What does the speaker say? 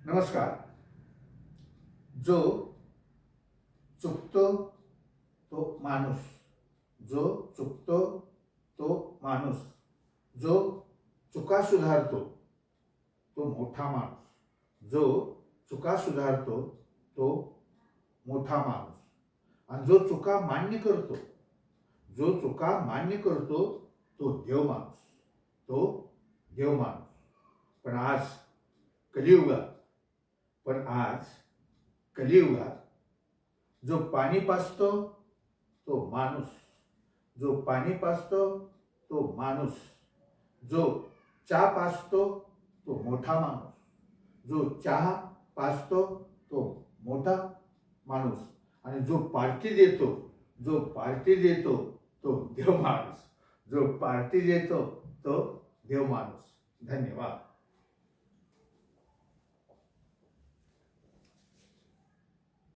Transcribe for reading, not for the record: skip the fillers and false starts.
नमस्कार. जो चुकतो तो माणूस, जो चुकतो तो माणूस, जो चुका सुधारतो तो मोठा माणूस, जो चुका सुधारतो तो मोठा माणूस, आणि जो चुका मान्य करतो, जो चुका मान्य करतो तो देव माणूस, तो देव माणूस. पण आज कलियुगात पण आज कलियुगात जो पाणी पाजतो तो माणूस, जो पाणी पाजतो तो माणूस, जो चहा पाजतो तो मोठा माणूस, जो चहा पाजतो तो मोठा माणूस, आणि जो पार्टी देतो, जो पार्टी देतो तो देव माणूस, जो पार्टी देतो तो देव माणूस. धन्यवाद.